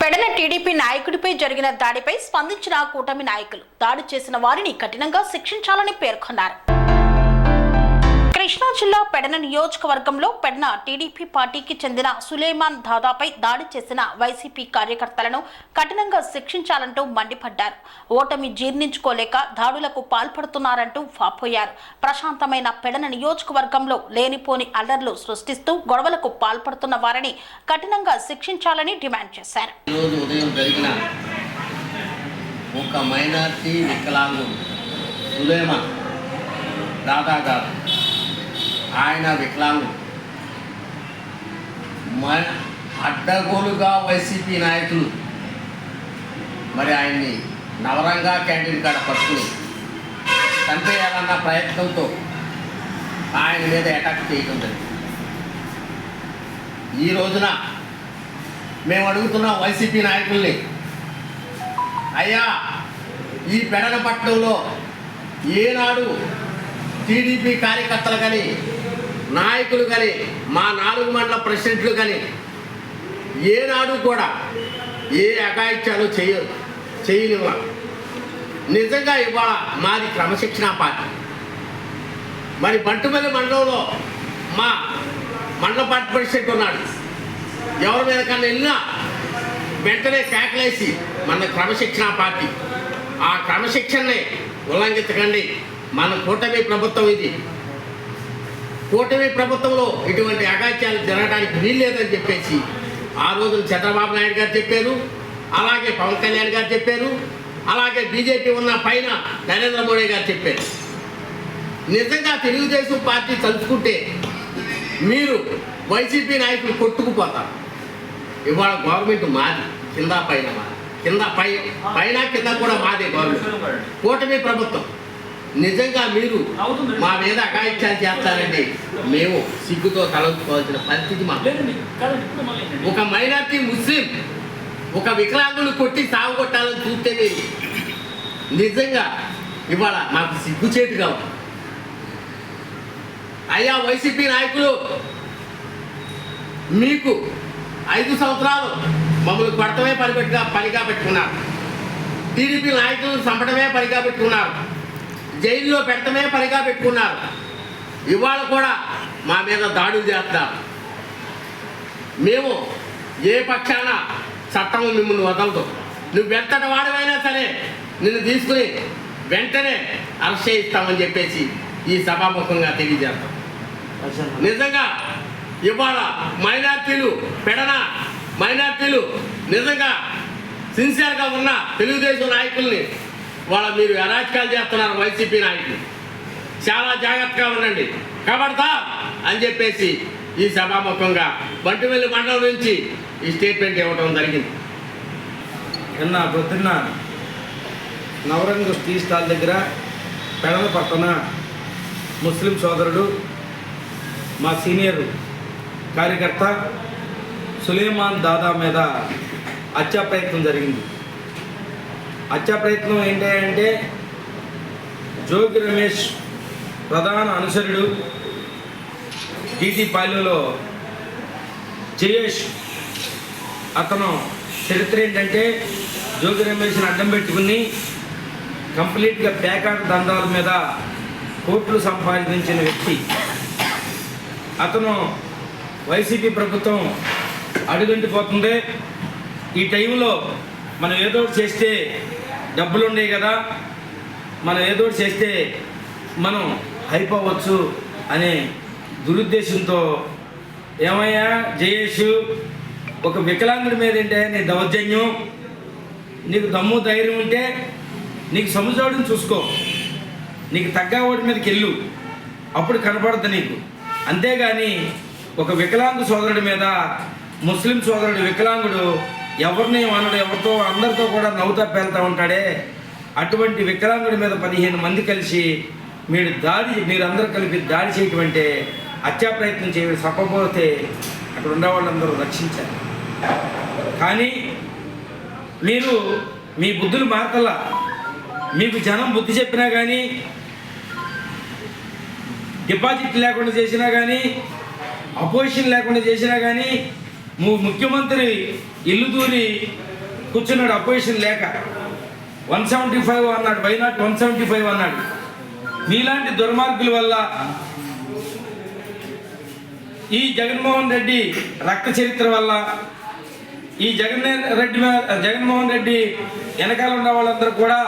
Pedana TDP నాయకుడిపై జరిగిన దాడిపై స్పందించిన కూటమి నాయకులు దాడి చేసిన వారిని కఠినంగా శిక్షించాలని పేర్కొన్నారు. కృష్ణా జిల్లా పెడన నియోజకవర్గంలో పెడన టీడీపీ పార్టీకి చెందిన సులేమాన్ దాదాపై దాడి చేసిన వైసీపీ కార్యకర్తలను కఠినంగా శిక్షించాలంటూ మండిపడ్డారు. ఓటమి జీర్ణించుకోలేక దాడులకు పాల్పడుతున్నారంటూ వాపోయారు. ప్రశాంతమైన పెడన నియోజకవర్గంలో లేనిపోని అల్లర్లు సృష్టిస్తూ గొడవలకు పాల్పడుతున్న వారిని కఠినంగా శిక్షించాలని డిమాండ్ చేశారు. ఆయన వికలాంగుడు అడ్డగోలుగా వైసీపీ నాయకులు మరి ఆయన్ని నవరంగా క్యాంటీన్ కాడ పట్టుకుని చంపేయాలన్న ప్రయత్నంతో ఆయన మీద అటాక్ చేయడం జరిగింది. ఈ రోజున మేము అడుగుతున్నాం వైసీపీ నాయకుల్ని, అయ్యా ఈ పెడనపట్నంలో ఏనాడు టీడీపీ కార్యకర్తలు కానీ నాయకులు కానీ మా 4 మండల ప్రెసిడెంట్లు కానీ ఏనాడు కూడా ఏ అఘాయిత్యాలు చేయనివ్వ. నిజంగా ఇవాళ మాది క్రమశిక్షణ పార్టీ. మరి బంటుమల్లి మండలంలో మా మండల పార్టీ ప్రెసిడెంట్ ఉన్నాడు. ఎవరి మీద కన్నా వెళ్ళినా వెంటనే కేకలేసి మన క్రమశిక్షణ పార్టీ, ఆ క్రమశిక్షణని ఉల్లంఘించకండి. మన కూటమి ప్రభుత్వం ఇది. కూటమి ప్రభుత్వంలో ఇటువంటి అఘాయిత్యాలు జరగడానికి వీల్లేదని చెప్పేసి ఆ రోజున చంద్రబాబు నాయుడు గారు చెప్పారు, అలాగే పవన్ కళ్యాణ్ గారు చెప్పారు, అలాగే బీజేపీ ఉన్న పైన నరేంద్ర మోడీ గారు చెప్పారు. నిజంగా తెలుగుదేశం పార్టీ తలుచుకుంటే మీరు వైసీపీ నాయకులు కొట్టుకుపోతారు. ఇవాళ గవర్నమెంట్ మాది, కింద పైన మాది, పైన కింద కూడా మాదే గవర్నమెంట్, కూటమి ప్రభుత్వం. నిజంగా మీరు మా మీద అఘాయిత్యాలు చేస్తారండి, మేము సిగ్గుతో తలొచ్చుకోవాల్సిన పరిస్థితి మాకు. ఒక మైనార్టీ ముస్లిం ఒక వికలాంగులు కొట్టి సాగు కొట్టాలని చూస్తే మీరు నిజంగా ఇవాళ మాకు సిగ్గుచేటుగా ఉంది. అయ్యా వైసీపీ నాయకులు, మీకు 5 సంవత్సరాలు మమ్మల్ని కొడతమే పనిగా పెట్టుకున్నారు. టీడీపీ నాయకులను చంపడమే పనిగా పెట్టుకున్నారు. జైల్లో పెట్టడమే పనిగా పెట్టుకున్నారు. ఇవాళ కూడా మా మీద దాడులు చేస్తారు. మేము ఏ పక్షాన చట్టం మిమ్మల్ని వదలదు. నువ్వు వెంటనే వాడమైనా సరే నిన్ను తీసుకుని వెంటనే అరెస్ట్ చేయిస్తామని చెప్పేసి ఈ సభాముఖంగా తెలియజేస్తాం. నిజంగా ఇవాళ పెడన మైనార్టీలు నిజంగా సిన్సియర్గా ఉన్న తెలుగుదేశం నాయకుల్ని వాళ్ళ మీరు అరాచకాలు చేస్తున్నారు. వైసీపీ నాయకులు చాలా జాగ్రత్తగా ఉండండి, కబడతా అని చెప్పేసి ఈ సభాముఖంగా బంటుమల్లి మండలం నుంచి ఈ స్టేట్మెంట్ ఇవ్వడం జరిగింది. నిన్న పొద్దున్న నవరంగ టీ స్టాల్ దగ్గర పెడన పట్టణ ముస్లిం సోదరుడు మా సీనియర్ కార్యకర్త సులేమాన్ దాదా మీద హత్యా ప్రయత్నం జరిగింది. హత్యా ప్రయత్నం ఏంటంటే జోగి రమేష్ ప్రధాన అనుసరుడు డీటీ పాలెంలో జయేష్, అతను చరిత్ర ఏంటంటే జోగి రమేష్ని అడ్డం పెట్టుకుని కంప్లీట్గా పేకాట దందాల మీద కోట్లు సంపాదించిన వ్యక్తి. అతను వైసీపీ ప్రభుత్వం అడుగంటిపోతుంది. ఈ టైంలో మనం ఏదో ఒకటి చేస్తే డబ్బులు ఉండేవి కదా, మనం ఏదో ఒకటి చేస్తే మనం అయిపోవచ్చు అనే దురుద్దేశంతో, ఏమయ్యా జయేష్, ఒక వికలాంగుడి మీద ఏంటే నీ దౌర్జన్యం, నీకు దమ్ము ధైర్యం ఉంటే నీకు సముజోడిని చూసుకో, నీకు తగ్గ ఓడి మీదకి వెళ్ళు, అప్పుడు కనపడద్దు నీకు. అంతేగాని ఒక వికలాంగు సోదరుడి మీద ముస్లిం సోదరుడు వికలాంగుడు ఎవరిని మనడు ఎవరితో అందరితో కూడా నవ్వుతా పేలుతూ ఉంటాడే, అటువంటి వికలాంగుడి మీద 15 మంది కలిసి మీరందరూ కలిపి దాడి చేయటం అంటే హత్యా ప్రయత్నం చేయడం తప్పపోతే అక్కడ ఉన్న వాళ్ళందరూ రక్షించారు. కానీ మీరు మీ బుద్ధులు మార్తల్లా, మీకు జనం బుద్ధి చెప్పినా కానీ, డిపాజిట్ లేకుండా చేసినా కానీ, అపోజిషన్ లేకుండా చేసినా కానీ, ముఖ్యమంత్రి ఇల్లు దూరి కూర్చున్నాడు అపోజిషన్ లేక. 175 అన్నాడు, వై నాట్ 175 అన్నాడు. మీలాంటి దుర్మార్గుల వల్ల ఈ జగన్మోహన్ రెడ్డి రక్త చరిత్ర వల్ల ఈ జగన్మోహన్ రెడ్డి వెనకాల ఉన్న వాళ్ళందరూ కూడా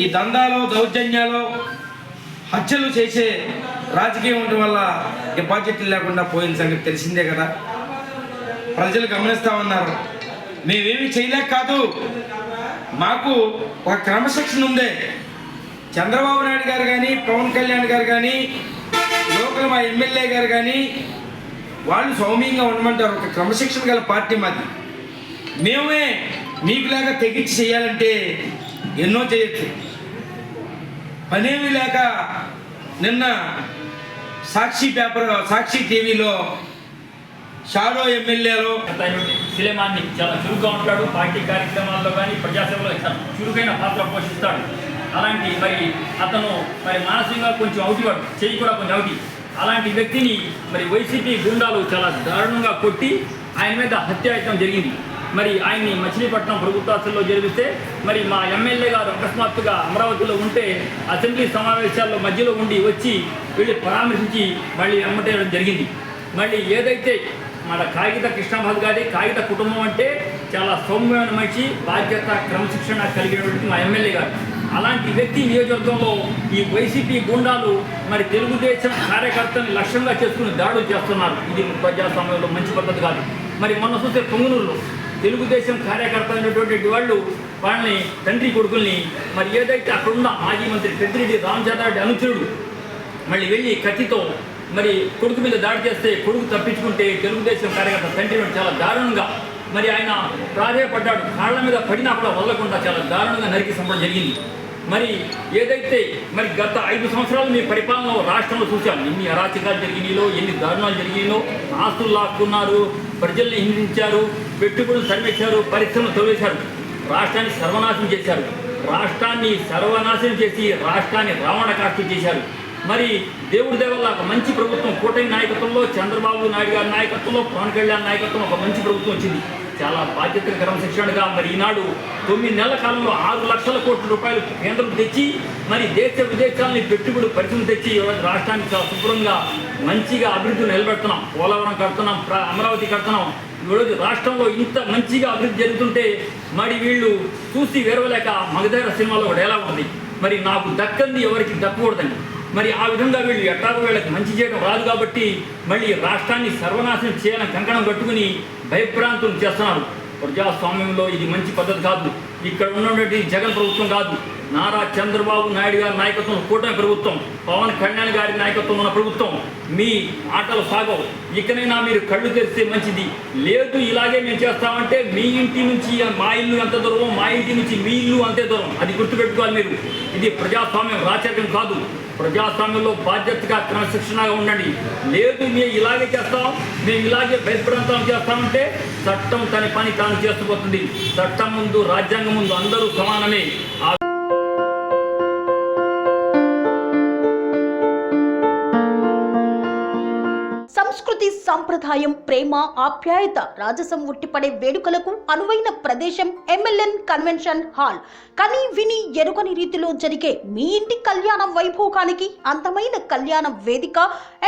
ఈ దందాలు దౌర్జన్యాలు హత్యలు చేసే రాజకీయం ఉండటం వల్ల డిపాజిట్లు లేకుండా పోయిన సంగతి తెలిసిందే కదా. ప్రజలు గమనిస్తూ ఉన్నారు. మేమేమి చేయలేక కాదు, మాకు ఒక క్రమశిక్షణ ఉంది. చంద్రబాబు నాయుడు గారు కానీ, పవన్ కళ్యాణ్ గారు కానీ, లోకల్ మా ఎమ్మెల్యే గారు కానీ వాళ్ళు సౌమ్యంగా ఉండమంటారు. ఒక క్రమశిక్షణ గల పార్టీ మాది. మేమే మీకులాగా తెగించి చేయాలంటే ఎన్నో చేయొచ్చు. పనేమి లేక నిన్న సాక్షి టీవీలో షాడో ఎమ్మెల్యేలో సులేమాన్ని చాలా చురుగ్గా ఉంటాడు. పార్టీ కార్యక్రమాల్లో కానీ ప్రజాసేవలో చురుకైన పాత్ర పోషిస్తాడు. అలాంటి అతను మానసికంగా కొంచెం అవుటివాడు, చెయ్యి కూడా కొంచెం అవుటి. అలాంటి వ్యక్తిని వైసీపీ గుండాలు చాలా దారుణంగా కొట్టి ఆయన మీద హత్యాయత్నం జరిగింది. ఆయన్ని మచిలీపట్నం ప్రభుత్వాసుల్లో జరిపిస్తే మా ఎమ్మెల్యే గారు అకస్మాత్తుగా అమరావతిలో ఉంటే అసెంబ్లీ సమావేశాల్లో మధ్యలో ఉండి వచ్చి వెళ్ళి పరామర్శించి మళ్ళీ వెంబటేయడం జరిగింది. ఏదైతే మన కాగిత కృష్ణాబాద్ గారి కాగిత కుటుంబం అంటే చాలా సౌమ్యమైన మనిషి, బాధ్యత క్రమశిక్షణ కలిగినటువంటి మా ఎమ్మెల్యే గారు. అలాంటి వ్యక్తి నియోజకవర్గంలో ఈ వైసీపీ గుండాలు తెలుగుదేశం కార్యకర్తని లక్ష్యంగా చేసుకుని దాడులు చేస్తున్నారు. ఇది ప్రజాస్వామ్యంలో మంచి పద్ధతి కాదు. మొన్న చూస్తే పొంగునూరులో తెలుగుదేశం కార్యకర్త అయినటువంటి వాళ్ళని తండ్రి కొడుకుల్ని ఏదైతే అక్కడున్న మాజీ మంత్రి పెద్దిరెడ్డి రామచంద్రారెడ్డి అనుచరుడు వెళ్ళి కత్తితో కొడుకు మీద దాడి చేస్తే కొడుకు తప్పించుకుంటే తెలుగుదేశం కార్యకర్త తండ్రి చాలా దారుణంగా ఆయన ప్రాధేయపడ్డాడు. కాళ్ళ మీద పడినా కూడా వదలకుండా చాలా దారుణంగా నరికి చంపడం జరిగింది. ఏదైతే గత 5 సంవత్సరాలు మీ పరిపాలనలో రాష్ట్రంలో చూశాం. ఎన్ని అరాచకాలు జరిగినాయో, ఎన్ని దారుణాలు జరిగినాయో. ఆస్తులు లాక్కున్నారు, ప్రజల్ని హింసించారు, పెట్టుబడులు తరిమేశారు, పరిశ్రమలు తొలివేశారు, రాష్ట్రాన్ని సర్వనాశనం చేశారు. రాష్ట్రాన్ని సర్వనాశనం చేసి రాష్ట్రాన్ని రావణ కాష్ట చేశారు. దేవుడి దేవల్ల ఒక మంచి ప్రభుత్వం కూటమి నాయకత్వంలో, చంద్రబాబు నాయుడు గారి నాయకత్వంలో, పవన్ కళ్యాణ్ నాయకత్వం ఒక మంచి ప్రభుత్వం వచ్చింది. చాలా బాధ్యతగా క్రమశిక్షణగా ఈనాడు 9 నెలల కాలంలో 6 లక్షల కోట్ల రూపాయలు కేంద్రం తెచ్చి దేశ విదేశాలని పెట్టుబడి పరిశ్రమ తెచ్చి రాష్ట్రానికి చాలా శుభ్రంగా మంచిగా అభివృద్ధి నిలబెడుతున్నాం. పోలవరం కడుతున్నాం, అమరావతి కడుతున్నాం. ఈరోజు రాష్ట్రంలో ఇంత మంచిగా అభివృద్ధి జరుగుతుంటే వీళ్ళు చూసి వేరవలేక మగధైర సినిమాలో ఒక డైలాగ్ ఉంది, నాకు దక్కంది ఎవరికి దక్కకూడదండి. ఆ విధంగా వీళ్ళు ఎట్లాగో వీళ్ళకి మంచి చేయడం రాదు కాబట్టి రాష్ట్రాన్ని సర్వనాశనం చేయాలని కంకణం కట్టుకుని భయభ్రాంతులు చేస్తున్నారు. ప్రజాస్వామ్యంలో ఇది మంచి పద్ధతి కాదు. ఇక్కడ ఉన్నటువంటి జగన్ ప్రభుత్వం కాదు, నారా చంద్రబాబు నాయుడు గారి నాయకత్వం కూటమి ప్రభుత్వం, పవన్ కళ్యాణ్ గారి నాయకత్వం ఉన్న ప్రభుత్వం. మీ ఆటలు సాగవు. ఇకనైనా మీరు కళ్ళు తెరిస్తే మంచిది. లేదు ఇలాగే మేము చేస్తామంటే మీ ఇంటి నుంచి మా ఇల్లు ఎంత దూరం, మా ఇంటి నుంచి మీ ఇల్లు అంతే దూరం. అది గుర్తుపెట్టుకోవాలి మీరు. ఇది ప్రజాస్వామ్యం, రాచరికం కాదు. ప్రజాస్వామ్యంలో బాధ్యతగా క్రమశిక్షణగా ఉండండి. లేదు మేము ఇలాగే చేస్తాం, మేము ఇలాగే భయప్రాంతం చేస్తామంటే చట్టం తన పని తాను చేస్తుపోతుంది. చట్టం ముందు, రాజ్యాంగం ముందు అందరూ సమానమే. సంస్కృతి, సంప్రదాయం, ప్రేమ, ఆప్యాయత, రాజసం ఉట్టిపడే వేడుకలకు అనువైన ప్రదేశం ఎంఎల్ఎన్ కన్వెన్షన్ హాల్. కని విని ఎరుగని రీతిలో జరిగే మీ ఇంటి కళ్యాణ వైభోగానికి అందమైన కళ్యాణ వేదిక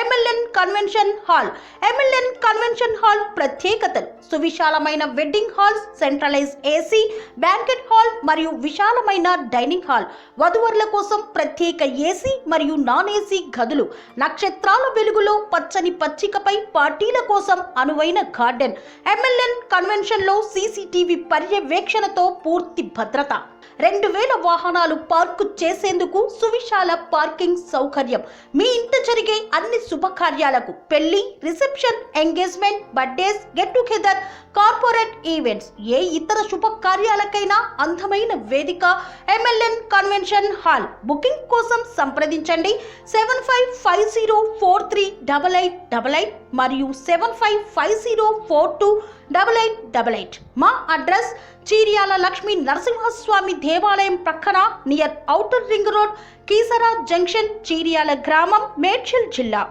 MLN convention hall. MLN convention hall ప్రత్యేకతలు: సువిశాలమైన wedding hall, centralize AC banquet hall మరియు విశాలమైన డైనింగ్ హాల్. వధువరుల కోసం ప్రత్యేక ఏసీ మరియు నాన్ ఏసీ గదులు. నక్షత్రాల వెలుగులో పచ్చని పచ్చికపై పార్టీల కోసం అనువైన గార్డెన్. ఎంఎల్ఎన్ కన్వెన్షన్ లో సీసీటీవీ పర్యవేక్షణతో పూర్తి భద్రత. 2000 వాహనాలు పార్కు చేసేందుకు సువిశాల పార్కింగ్ సౌకర్యం. మీ ఇంట జరిగే అన్ని శుభకార్యాలకు, పెళ్లి, reception, engagement, birthdays, get together, corporate events, ఏ ఇతర శుభకార్యాలకైనా అందమైన వేదిక ఎంఎల్ఎన్ కన్వెన్షన్ హాల్. బుకింగ్ కోసం సంప్రదించండి 7550438888 మరియు 7550428888. మా అడ్రస్ చీర్యాల లక్ష్మీ నరసింహస్వామి దేవాలయం ప్రక్కన, near outer ring road, Keesara junction, Cheeryal గ్రామం, మేడ్చల్ జిల్లా.